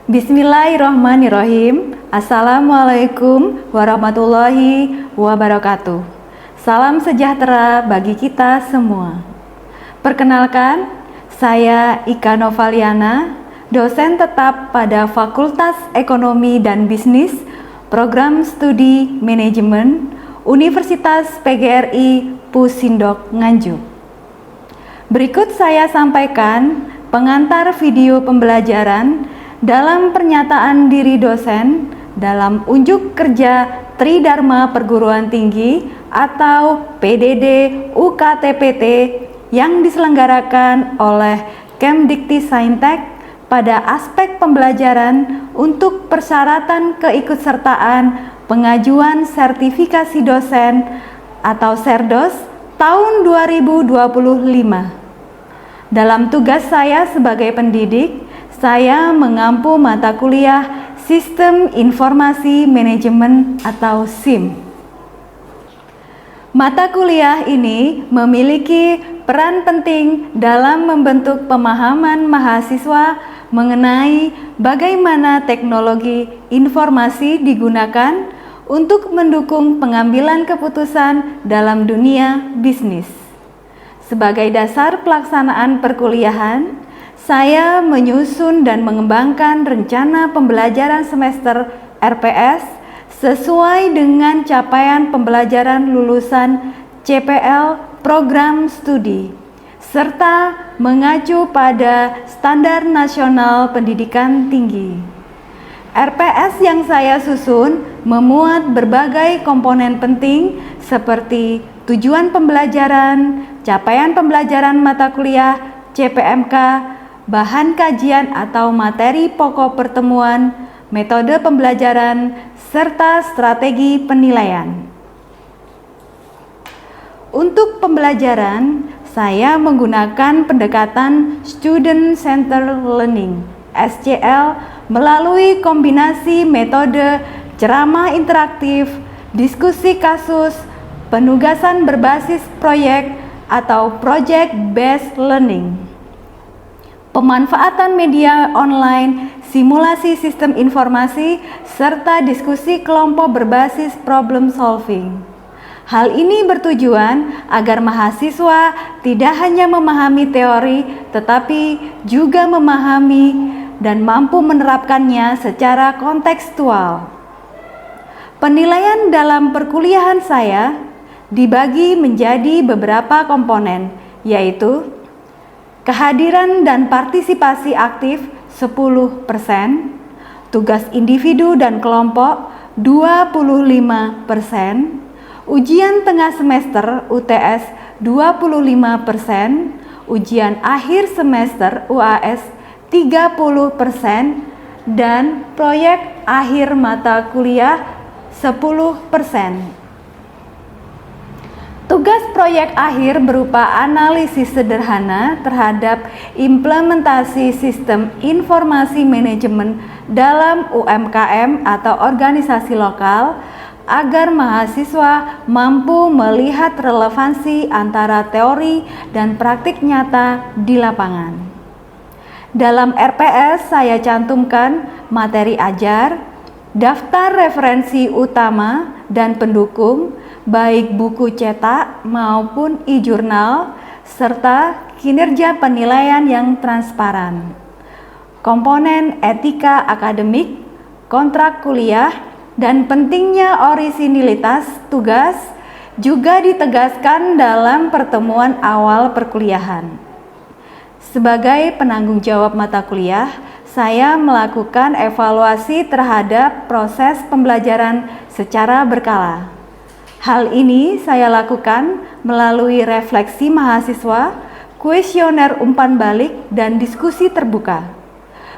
Bismillahirrahmanirrahim. Assalamualaikum warahmatullahi wabarakatuh. Salam sejahtera bagi kita semua. Perkenalkan, saya Ika Novaliana, dosen tetap pada Fakultas Ekonomi dan Bisnis, Program Studi Manajemen, Universitas PGRI Pusindok Nganjuk. Berikut saya sampaikan pengantar video pembelajaran dalam pernyataan diri dosen dalam unjuk kerja Tridharma Perguruan Tinggi atau PDD UKTPT yang diselenggarakan oleh Kemdikti-Saintek pada aspek pembelajaran untuk persyaratan keikutsertaan pengajuan sertifikasi dosen atau Serdos tahun 2025. Dalam tugas saya sebagai pendidik, saya mengampu mata kuliah Sistem Informasi Manajemen atau SIM. Mata kuliah ini memiliki peran penting dalam membentuk pemahaman mahasiswa mengenai bagaimana teknologi informasi digunakan untuk mendukung pengambilan keputusan dalam dunia bisnis. Sebagai dasar pelaksanaan perkuliahan, saya menyusun dan mengembangkan rencana pembelajaran semester RPS sesuai dengan capaian pembelajaran lulusan CPL program studi, serta mengacu pada Standar Nasional Pendidikan Tinggi. RPS yang saya susun memuat berbagai komponen penting seperti tujuan pembelajaran, capaian pembelajaran mata kuliah CPMK, bahan kajian atau materi pokok pertemuan, metode pembelajaran, serta strategi penilaian. Untuk pembelajaran, saya menggunakan pendekatan Student Centered Learning (SCL) melalui kombinasi metode ceramah interaktif, diskusi kasus, penugasan berbasis proyek atau Project Based Learning, pemanfaatan media online, simulasi sistem informasi, serta diskusi kelompok berbasis problem solving. Hal ini bertujuan agar mahasiswa tidak hanya memahami teori, tetapi juga memahami dan mampu menerapkannya secara kontekstual. Penilaian dalam perkuliahan saya dibagi menjadi beberapa komponen, yaitu kehadiran dan partisipasi aktif 10%, tugas individu dan kelompok 25%, ujian tengah semester UTS 25%, ujian akhir semester UAS 30%, dan proyek akhir mata kuliah 10%. Tugas proyek akhir berupa analisis sederhana terhadap implementasi sistem informasi manajemen dalam UMKM atau organisasi lokal agar mahasiswa mampu melihat relevansi antara teori dan praktik nyata di lapangan. Dalam RPS saya cantumkan materi ajar, daftar referensi utama dan pendukung, baik buku cetak maupun e-jurnal, serta kinerja penilaian yang transparan. Komponen etika akademik, kontrak kuliah, dan pentingnya orisinilitas tugas juga ditegaskan dalam pertemuan awal perkuliahan. Sebagai penanggung jawab mata kuliah, saya melakukan evaluasi terhadap proses pembelajaran secara berkala. Hal ini saya lakukan melalui refleksi mahasiswa, kuesioner umpan balik, dan diskusi terbuka,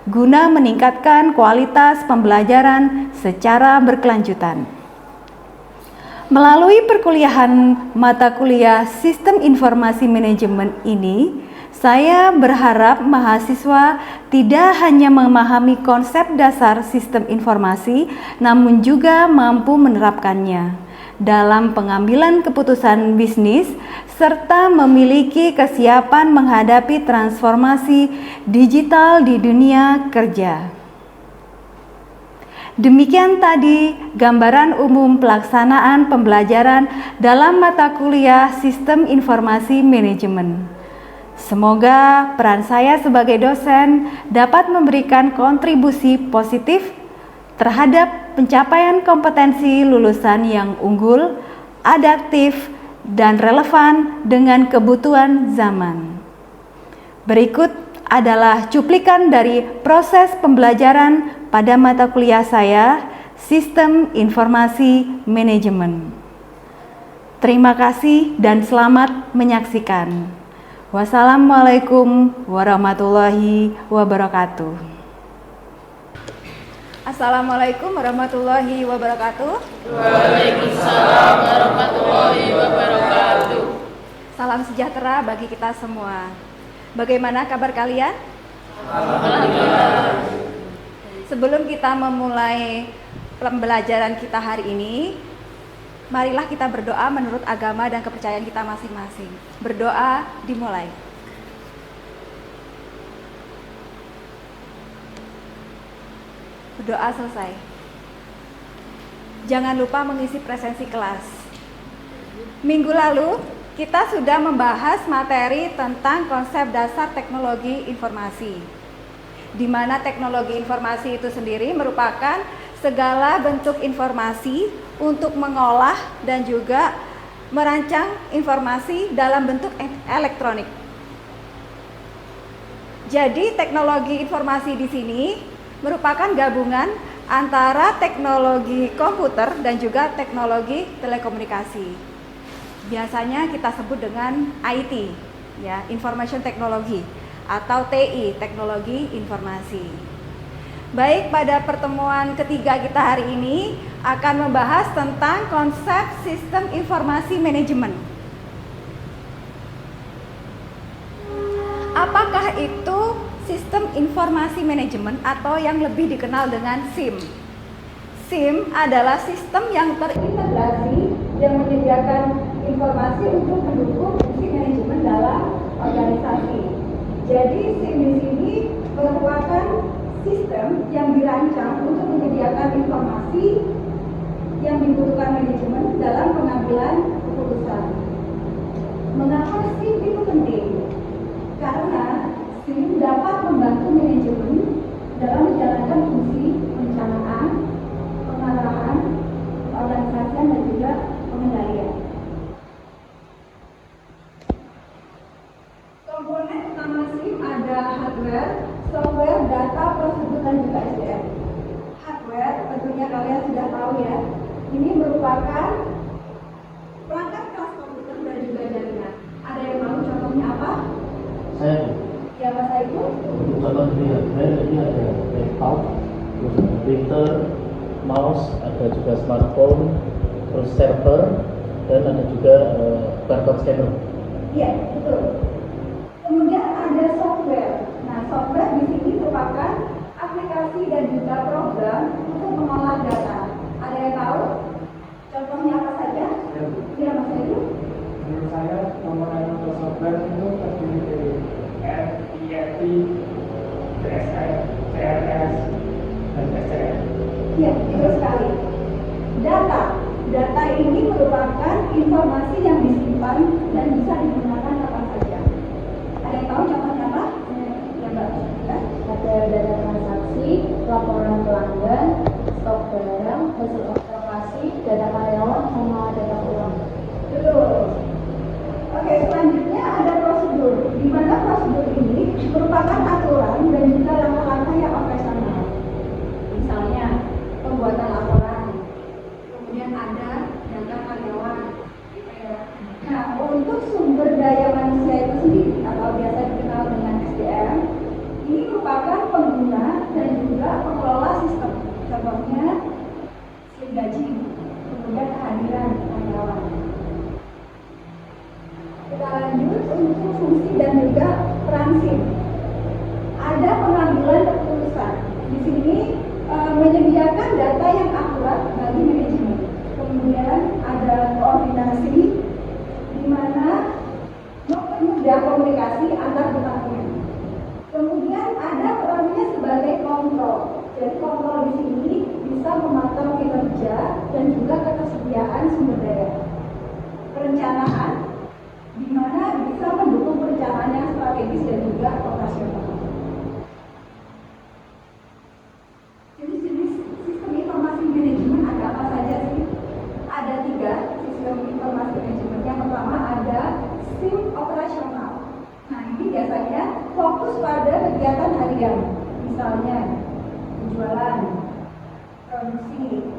guna meningkatkan kualitas pembelajaran secara berkelanjutan. Melalui perkuliahan mata kuliah Sistem Informasi Manajemen ini, saya berharap mahasiswa tidak hanya memahami konsep dasar sistem informasi, namun juga mampu menerapkannya dalam pengambilan keputusan bisnis, serta memiliki kesiapan menghadapi transformasi digital di dunia kerja. Demikian tadi gambaran umum pelaksanaan pembelajaran dalam mata kuliah Sistem Informasi Manajemen. Semoga peran saya sebagai dosen dapat memberikan kontribusi positif terhadap pencapaian kompetensi lulusan yang unggul, adaptif, dan relevan dengan kebutuhan zaman. Berikut adalah cuplikan dari proses pembelajaran pada mata kuliah saya, Sistem Informasi Manajemen. Terima kasih dan selamat menyaksikan. Wassalamualaikum warahmatullahi wabarakatuh. Assalamualaikum warahmatullahi wabarakatuh. Waalaikumsalam warahmatullahi wabarakatuh. Salam sejahtera bagi kita semua. Bagaimana kabar kalian? Alhamdulillah. Sebelum kita memulai pembelajaran kita hari ini, marilah kita berdoa menurut agama dan kepercayaan kita masing-masing. Berdoa dimulai. Berdoa selesai. Jangan lupa mengisi presensi kelas. Minggu lalu kita sudah membahas materi tentang konsep dasar teknologi informasi, di mana teknologi informasi itu sendiri merupakan segala bentuk informasi untuk mengolah dan juga merancang informasi dalam bentuk elektronik. Jadi teknologi informasi di sini merupakan gabungan antara teknologi komputer dan juga teknologi telekomunikasi. Biasanya kita sebut dengan IT, ya, Information Technology, atau TI, Teknologi Informasi. Baik, pada pertemuan ketiga kita hari ini akan membahas tentang konsep Sistem Informasi Manajemen. Apakah itu Sistem Informasi Manajemen atau yang lebih dikenal dengan SIM? SIM adalah sistem yang terintegrasi yang menyediakan informasi untuk mendukung fungsi manajemen dalam organisasi. Jadi SIM di sini merupakan sistem yang dirancang untuk menyediakan informasi yang dibutuhkan manajemen dalam pengambilan keputusan. Mengapa SIM itu penting? Karena SIM dapat membantu manajemen dalam menjalankan fungsi perencanaan, pengarahan, organisasian, dan juga pengendalian. Komponen utama SIM ada hardware, software, data, prosedur, dan juga SDM. Hardware tentunya kalian sudah tahu ya. Ini merupakan perangkat kelas komputer dan juga jaringan. Ada yang tahu contohnya apa? Saya. Ya, Mas Aibu. Contoh di hardware ini ada laptop, terus ada printer, mouse, ada juga smartphone, terus server, dan ada juga barcode scanner. Iya, betul. Kemudian ada software. Nah, software di sini merupakan aplikasi dan juga program untuk mengolah data. Ada yang tahu? Contohnya apa saja? Ya, Mas Aibu. Menurut saya, komponen untuk software itu terdiri dari RIFT, CSS, CRS, dan SCM. Iya, betul sekali. Data ini merupakan informasi yang disimpan dan bisa digunakan kapan saja. Ada yang tahu contohnya apa? Ya, Mbak. Ya? Ada data transaksi, laporan pelanggan, stok barang, hasil observasi, data karyawan, sama data keuangan. Betul. Oke, selanjutnya ada prosedur, di mana prosedur ini merupakan aturan dan juga langkah-langkah yang operasional. Misalnya, pembuatan laporan, kemudian ada data karyawan. Nah, untuk sumber daya manusia itu sendiri, atau biasa dikenal dengan SDM, ini merupakan pengguna dan juga pengelola sistem. Contohnya, slip gaji, kemudian kehadiran karyawan. Kita lanjut untuk fungsi dan juga peran SIM. Ada pengambilan keputusan. Di sini menyediakan data yang akurat bagi manajemen. Kemudian ada koordinasi, di mana mempermudah komunikasi antar departemen. Kemudian ada perannya sebagai kontrol. Jadi kontrol di sini bisa memantau kinerja dan juga ketersediaan sumber daya. Perencanaan, di mana bisa mendukung perencanaan yang strategis dan juga operasional. Jenis-jenis sistem informasi manajemen ada apa saja sih? Ada 3 sistem informasi manajemen. Yang pertama ada SIM operasional. Nah, ini biasanya fokus pada kegiatan harian, misalnya penjualan, produksi.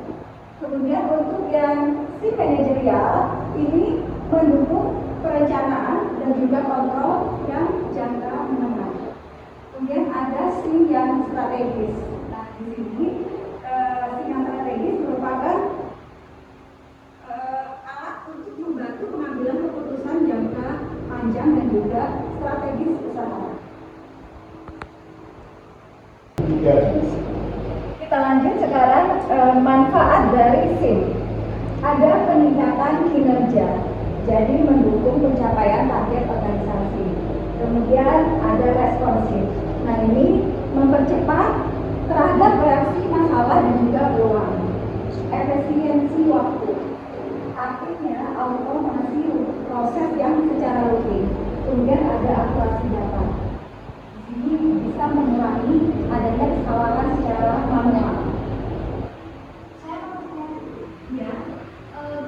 Kemudian untuk yang SIM manajerial ini mendukung perencanaan dan juga kontrol yang jangka menengah. Kemudian ada SIM yang strategis. Nah, di sini SIM yang strategis merupakan alat untuk membantu pengambilan keputusan jangka panjang dan juga strategis usaha. Kita lanjut sekarang manfaat dari SIM. Ada peningkatan kinerja, jadi mendukung pencapaian target organisasi. Kemudian ada responsif. Nah, ini mempercepat terhadap reaksi masalah dan juga peluang. Efisiensi waktu, artinya automasi proses yang secara rutin. Kemudian ada akurasi data. Di sini bisa mengurangi adanya kesalahan secara manual. Saya mau tanya, Ya,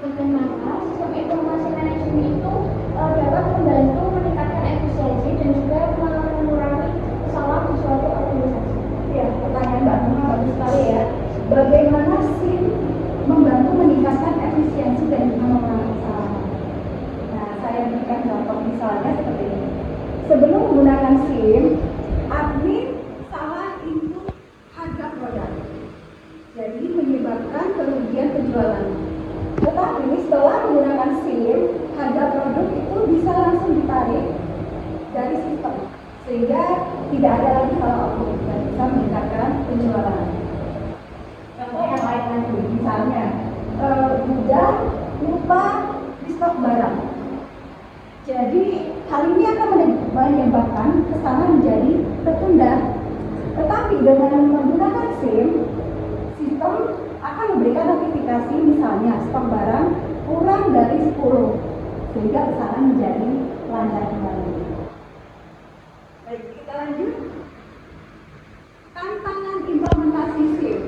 bagaimana sistem informasi manajemen itu dapat membantu meningkatkan efisiensi dan juga mengurangi kesalahan di suatu organisasi? ya, pertanyaan Mbak Nuna bagus sekali ya. Bagaimana SIM membantu meningkatkan efisiensi dan juga mengurangi kesalahan? Nah, saya berikan contoh misalnya seperti ini. Sebelum menggunakan SIM, admin salah input harga produk, jadi menyebabkan kerugian penjualan. Tetapi setelah menggunakan SIM, harga produk itu bisa langsung ditarik dari sistem, sehingga tidak ada lagi salah output dan bisa meningkatkan penjualan. Contoh yang lain lagi, misalnya gudang lupa di stok barang. Jadi hal ini akan menyebabkan pesanan menjadi tertunda. Tetapi dengan menggunakan SIM, sistem akan memberikan notifikasi misalnya stok barang kurang dari 10, sehingga pesanan menjadi lancar kembali. Baik, kita lanjut. Tantangan implementasi SIM.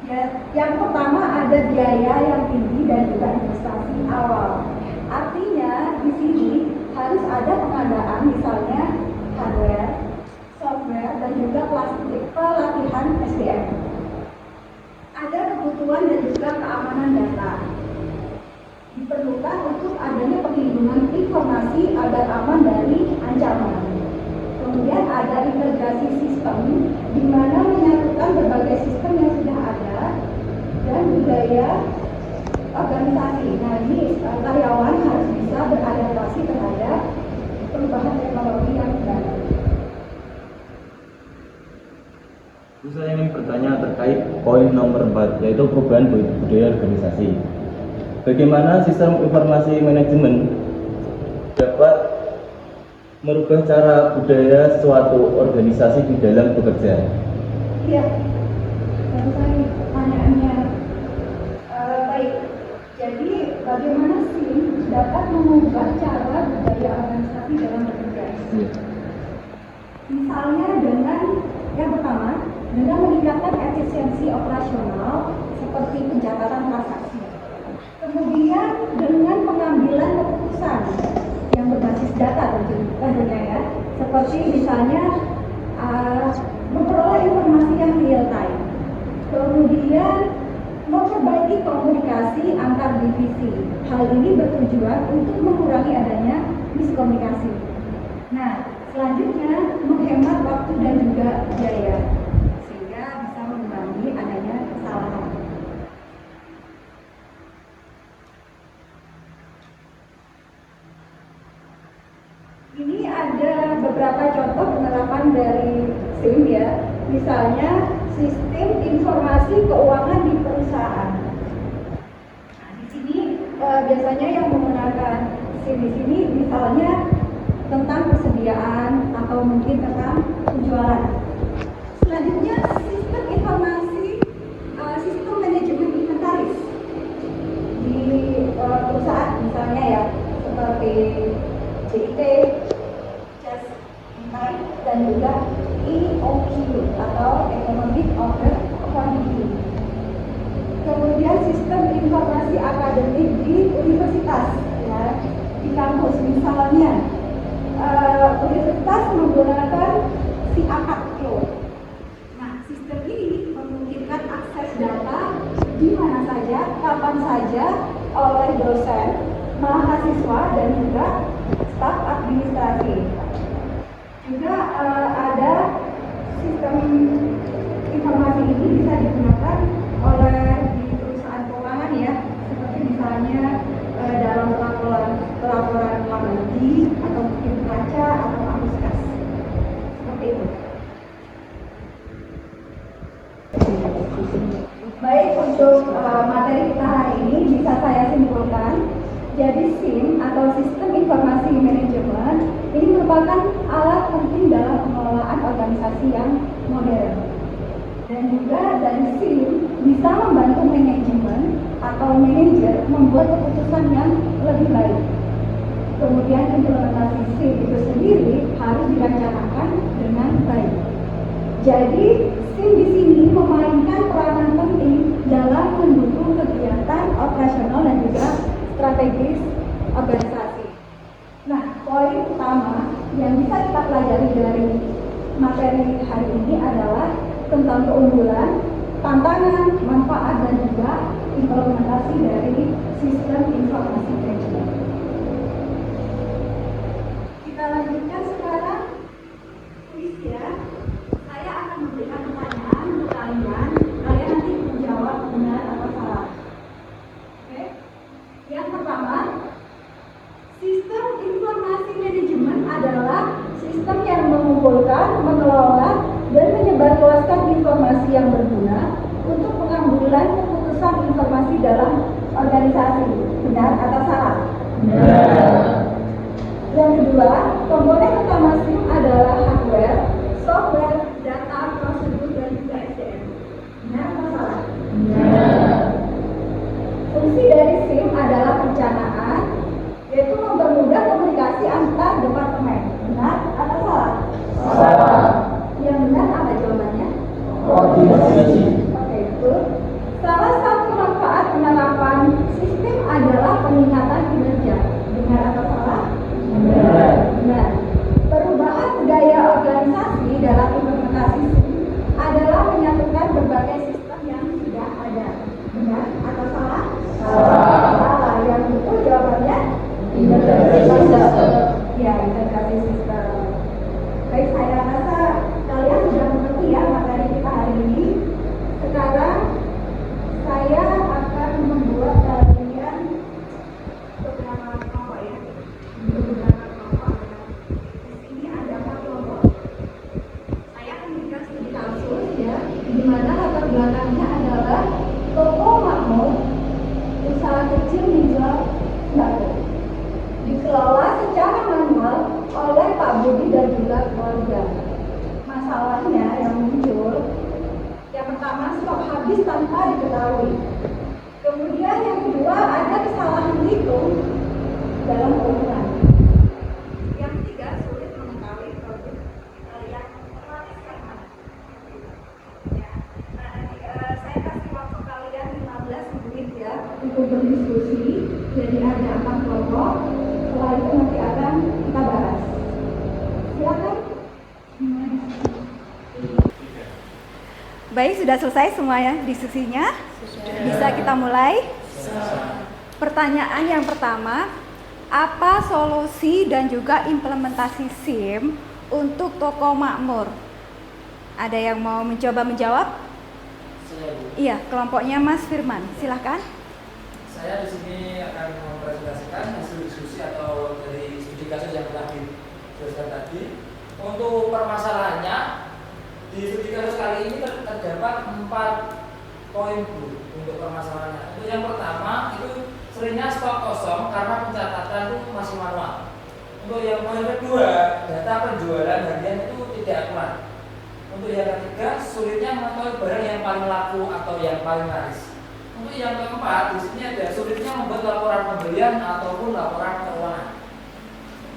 Ya, yang pertama ada biaya yang tinggi dan juga investasi awal. Artinya di sini harus ada pengadaan misalnya hardware, software dan juga pelatihan SDM. Ada kebutuhan dan juga keamanan data. Diperlukan untuk adanya perlindungan informasi agar aman dari ancaman. Kemudian ada integrasi sistem di mana menyatukan berbagai sistem yang sudah ada dan budaya organisasi. Nah, ini karyawan harus bisa beradaptasi terhadap perubahan teknologi yang baru. Saya ingin bertanya terkait poin nomor 4, yaitu perubahan budaya organisasi. Bagaimana sistem informasi manajemen dapat merubah cara budaya suatu organisasi di dalam bekerja? Iya, saya pertanyaannya baik. Jadi bagaimana sih dapat mengubah cara budaya organisasi dalam bekerja? Misalnya dengan yang pertama, dengan meningkatkan efisiensi operasional seperti pencatatan transaksi. Kemudian dengan pengambilan keputusan yang berbasis data tentunya ya, seperti misalnya memperoleh informasi yang real time. Kemudian memperbaiki komunikasi antar divisi. Hal ini bertujuan untuk mengurangi adanya miskomunikasi. Nah, selanjutnya menghemat waktu dan juga biaya, sehingga bisa mengurangi adanya kesalahan. Ini ada beberapa contoh penerapan dari SIM ya, misalnya sistem informasi keuangan di perusahaan. Nah, di sini biasanya yang menggunakan SIM di sini misalnya tentang persediaan atau mungkin tentang penjualan. Selanjutnya sistem informasi dan juga EOQ atau Economic Order Quantity. Kemudian sistem informasi akademik di universitas, ya, di kampus misalnya universitas menggunakan si akad flow. Nah, sistem ini memungkinkan akses data di mana saja, kapan saja oleh dosen, mahasiswa dan juga staf administrasi. Juga ada sistem informasi ini bisa digunakan oleh di perusahaan keuangan, ya, seperti misalnya dalam pelaporan laba-rugi atau mungkin neraca atau akuskas, seperti itu. Baik, untuk materi kita hari ini bisa saya simpulkan. Jadi SIM atau Sistem Informasi Manajemen ini merupakan alat penting dalam pengelolaan organisasi yang modern. Dan juga dari SIM bisa membantu manajemen atau manajer membuat keputusan yang lebih baik. Kemudian implementasi SIM itu sendiri harus direncanakan dengan baik. Jadi SIM di sini memainkan peranan penting dalam mendukung kegiatan operasional dan juga strategis organisasi. Nah, poin utama yang bisa kita pelajari dari materi hari ini adalah tentang keunggulan, tantangan, manfaat, dan juga implementasi dari sistem informasi manajemen. Kita lanjutkan sekarang kuis, ya. Saya akan memberikan pertanyaan untuk kalian. Kalian nanti menjawab benar atau salah. Oke? Yang pertama, sistem informasi manajemen adalah sistem yang mengumpulkan, mengelola, dan menyebarluaskan informasi yang berguna untuk pengambilan keputusan informasi dalam organisasi. Benar atau salah? Benar. Yang kedua, komponen utama SIM adalah hardware, software, data, prosedur, dan juga SDM. Benar atau salah? Benar. Fungsi dari SIM adalah perencanaan, yaitu mempermudah komunikasi antar departemen. Benar atau salah? Salah. Yang benar apa jawabannya? Koordinasi. Oke, itu. Salah satu manfaat penerapan sistem adalah peningkatan kinerja. Benar atau salah? Benar. Benar. Perubahan budaya organisasi dalam implementasi SIM adalah menyatukan berbagai sistem yang sudah ada. Benar atau salah? Salah. Salah. Yang betul jawabannya? Integrasi sistem. Ya, integrasi sistem. Baik, saya rasa kalian sudah mengerti ya materi kita hari ini. Sekarang saya akan membuat kalian beberapa kelompok, ya. Beberapa kelompok. Di sini ada 4 kelompok. Saya akan memberikan studi kasus, ya, di mana latar belakangnya adalah toko makmur, usaha kecil menjual sembako, dikelola secara manual oleh Pak Budi dan juga keluarga. Masalahnya yang muncul, yang pertama stok habis tanpa diketahui. Kemudian yang kedua ada kesalahan hitung dalam keuangan. Yang ketiga sulit mengetahui produk yang otomatis yang mana. Ya. Nah, nanti saya kasih waktu kalian 15 menit, ya, untuk berdiskusi. Jadi ada 4 kelompok. Setelah itu nanti akan kita bahas. Silakan. Baik, sudah selesai semua ya diskusinya? Bisa kita mulai? Pertanyaan yang pertama, apa solusi dan juga implementasi SIM untuk toko makmur? Ada yang mau mencoba menjawab? Iya, kelompoknya Mas Firman, silahkan. Saya di sini akan mempresentasikan hasil diskusi atau dari studi kasus yang telah dijelaskan tadi. Untuk permasalahannya, di studi kasus kali ini terdapat 4 poin Bu untuk permasalahannya. Untuk yang pertama itu seringnya stok kosong karena pencatatan itu masih manual. Untuk yang poin kedua, data penjualan harian itu tidak akurat. Untuk yang ketiga, sulitnya mengetahui barang yang paling laku atau yang paling laris. Untuk yang keempat, di sini ada sulitnya membuat laporan pembelian ataupun laporan keuangan.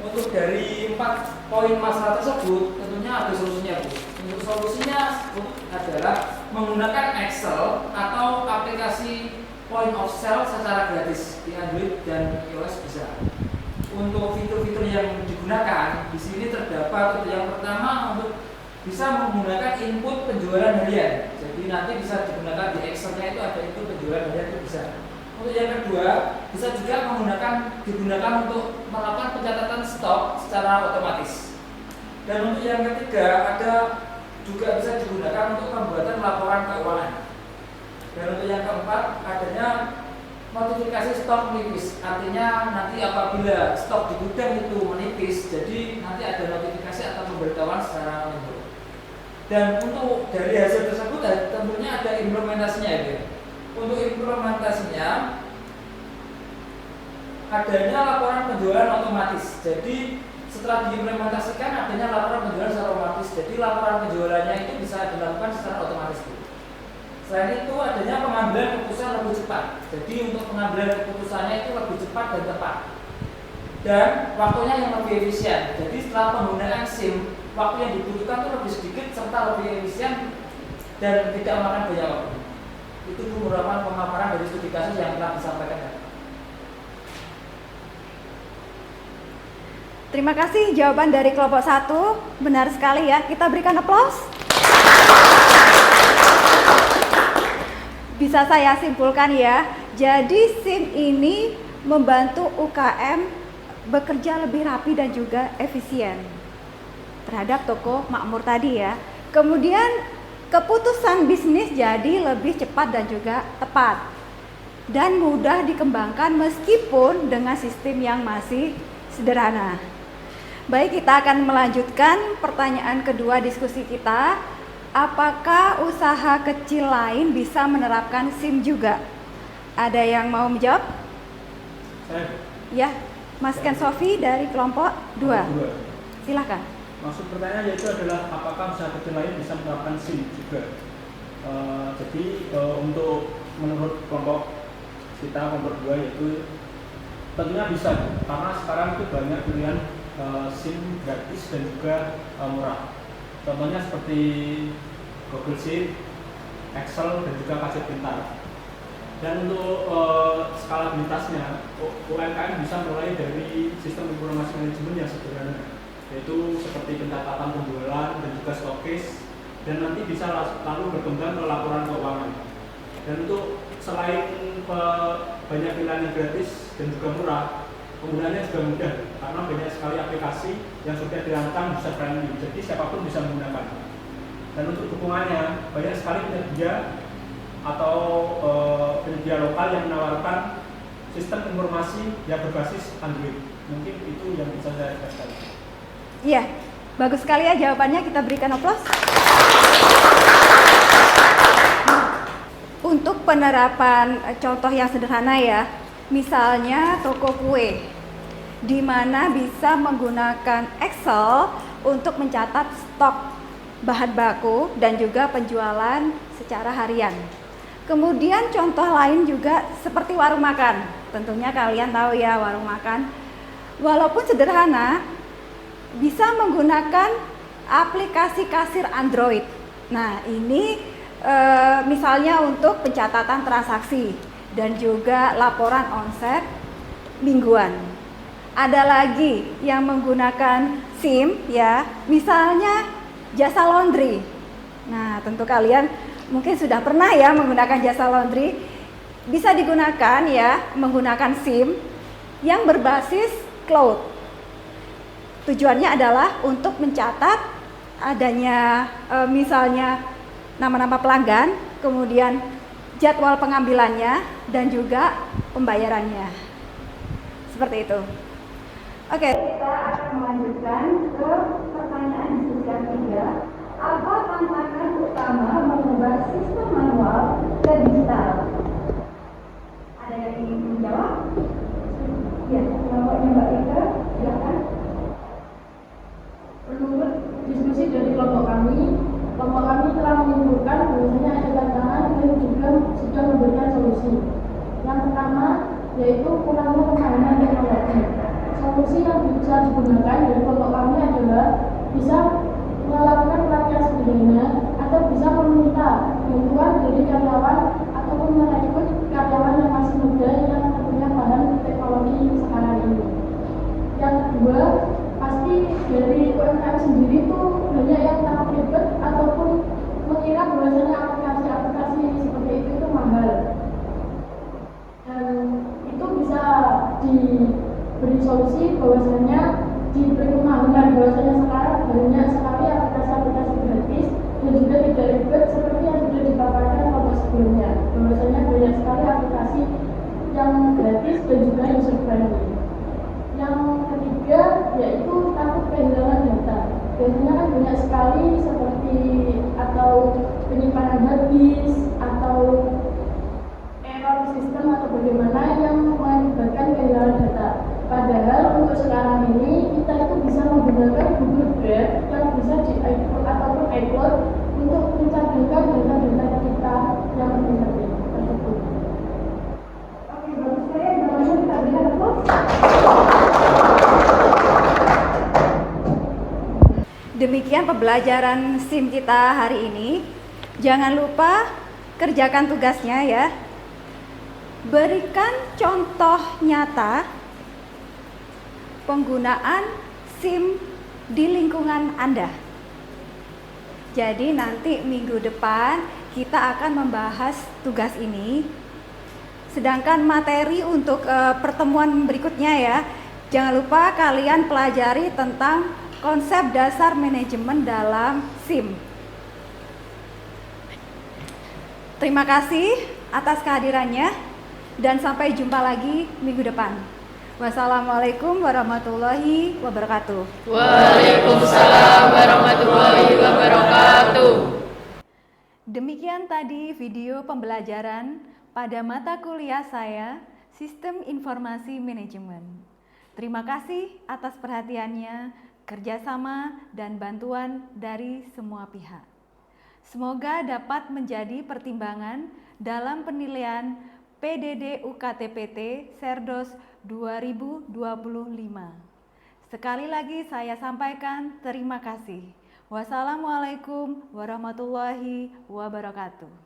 Untuk dari 4 poin masalah tersebut tentunya ada solusinya, Bu. Untuk solusinya adalah menggunakan Excel atau aplikasi point of sale secara gratis di Android dan iOS bisa. Untuk fitur-fitur yang digunakan di sini terdapat yang pertama untuk bisa menggunakan input penjualan harian. Jadi nanti bisa digunakan di Excel-nya itu ada input penjualan harian itu bisa. Untuk yang kedua bisa juga digunakan untuk melakukan pencatatan stok secara otomatis. Dan untuk yang ketiga ada juga bisa digunakan untuk pembuatan laporan keuangan. Dan untuk yang keempat adanya notifikasi stok menipis, artinya nanti apabila stok di gudang itu menipis, jadi nanti ada notifikasi atau pemberitahuan secara menyeluruh. Dan untuk dari hasil tersebut tentunya ada implementasinya ya. Untuk implementasinya adanya laporan penjualan otomatis. Jadi setelah diimplementasikan adanya laporan penjualan secara otomatis. Jadi laporan penjualannya itu bisa dilakukan secara otomatis. Selain itu adanya pengambilan keputusan lebih cepat. Jadi untuk pengambilan keputusannya itu lebih cepat dan tepat. Dan waktunya yang lebih efisien. Jadi setelah penggunaan SIM, waktu yang dibutuhkan itu lebih sedikit serta lebih efisien dan tidak memakan banyak waktu. Itu merupakan pemaparan dari studi kasus yang telah disampaikan tadi. Terima kasih jawaban dari kelompok 1. Benar sekali ya. Kita berikan aplaus. Bisa saya simpulkan ya, jadi SIM ini membantu UKM bekerja lebih rapi dan juga efisien terhadap toko makmur tadi ya. Kemudian keputusan bisnis jadi lebih cepat dan juga tepat dan mudah dikembangkan meskipun dengan sistem yang masih sederhana. Baik, kita akan melanjutkan pertanyaan kedua diskusi kita. Apakah usaha kecil lain bisa menerapkan SIM juga? Ada yang mau menjawab? Saya. Ya, Mas Ken Sofi dari kelompok 2. Silakan. Maksud pertanyaan yaitu adalah apakah usaha kecil lain bisa menerapkan SIM juga? Untuk menurut kelompok kita kelompok 2 yaitu tentunya bisa, karena sekarang itu banyak pilihan SIM gratis dan juga murah. Contohnya seperti Google Sheet, Excel, dan juga kaset pintar. Dan untuk skalabilitasnya, UMKM bisa mulai dari sistem informasi manajemen yang sederhana, yaitu seperti pencatatan penjualan dan juga stokis, dan nanti bisa lalu berkembang ke laporan keuangan. Dan untuk selain banyak pilihan yang gratis dan juga murah, penggunaannya juga mudah karena banyak sekali aplikasi yang sudah dirancang user friendly, jadi siapapun bisa menggunakan. Dan untuk dukungannya, banyak sekali penyedia atau penyedia lokal yang menawarkan sistem informasi yang berbasis Android. Mungkin itu yang bisa saya jelaskan. Iya, bagus sekali ya jawabannya, kita berikan aplaus. Untuk penerapan contoh yang sederhana ya, misalnya toko kue, di mana bisa menggunakan Excel untuk mencatat stok bahan baku dan juga penjualan secara harian. Kemudian contoh lain juga seperti warung makan. Tentunya kalian tahu ya, warung makan walaupun sederhana bisa menggunakan aplikasi kasir Android. Nah, ini misalnya untuk pencatatan transaksi dan juga laporan omset mingguan. Ada lagi yang menggunakan SIM ya, misalnya jasa laundry. Nah, tentu kalian mungkin sudah pernah ya menggunakan jasa laundry. Bisa digunakan ya menggunakan SIM yang berbasis cloud. Tujuannya adalah untuk mencatat adanya misalnya nama-nama pelanggan, kemudian jadwal pengambilannya dan juga pembayarannya. Seperti itu. Oke, kita akan melanjutkan ke pertanyaan diskusi yang ketiga. Apa tantangan utama mengubah sistem manual ke digital? Ada yang ingin menjawab? Ya, kelompoknya Mbak Ika, silakan. Menurut diskusi dari kelompok kami telah menyimpulkan bahwasanya ada tantangan dan juga sudah memberikan solusi. Yang pertama yaitu kurangnya pemahaman teknologi. solusi yang bisa digunakan dari kelompok kami adalah bisa melakukan pelatihan sederhana atau bisa meminta bantuan dari karyawan ataupun merekrut karyawan yang masih muda yang tentunya paham teknologi sekarang ini. Yang kedua, pasti dari UMKM sendiri tuh banyak yang takut ribet ataupun mengira bahwasanya aplikasi seperti itu mahal. Dan itu bisa diberi solusi bahwasanya diberi pemahaman bahwasanya sekarang banyak sekali aplikasi-aplikasi gratis dan juga tidak ribet seperti yang sudah dipaparkan kelompok sebelumnya. Bahwasanya banyak sekali aplikasi yang gratis dan juga user friendly. Yang ketiga yaitu takut kehilangan data. Biasanya kan banyak sekali seperti atau penyimpanan hard disk atau error sistem atau bagaimana yang mengakibatkan kehilangan data. Padahal untuk sekarang ini kita itu bisa menggunakan Google Drive yang bisa di-upload ataupun upload untuk mencadangkan data-data kita yang penting tersebut. Oke, bagus sekali. Namanya kita berikan tepuk. Demikian pembelajaran SIM kita hari ini. Jangan lupa kerjakan tugasnya ya. Berikan contoh nyata penggunaan SIM di lingkungan Anda. Jadi nanti minggu depan kita akan membahas tugas ini. Sedangkan materi untuk pertemuan berikutnya ya, jangan lupa kalian pelajari tentang konsep dasar manajemen dalam SIM. Terima kasih atas kehadirannya dan sampai jumpa lagi minggu depan. Wassalamualaikum warahmatullahi wabarakatuh. Waalaikumsalam warahmatullahi wabarakatuh. Demikian tadi video pembelajaran pada mata kuliah saya, Sistem Informasi Manajemen. Terima kasih atas perhatiannya, kerjasama dan bantuan dari semua pihak. Semoga dapat menjadi pertimbangan dalam penilaian PDD UKTPT Serdos 2025. Sekali lagi saya sampaikan terima kasih. Wassalamualaikum warahmatullahi wabarakatuh.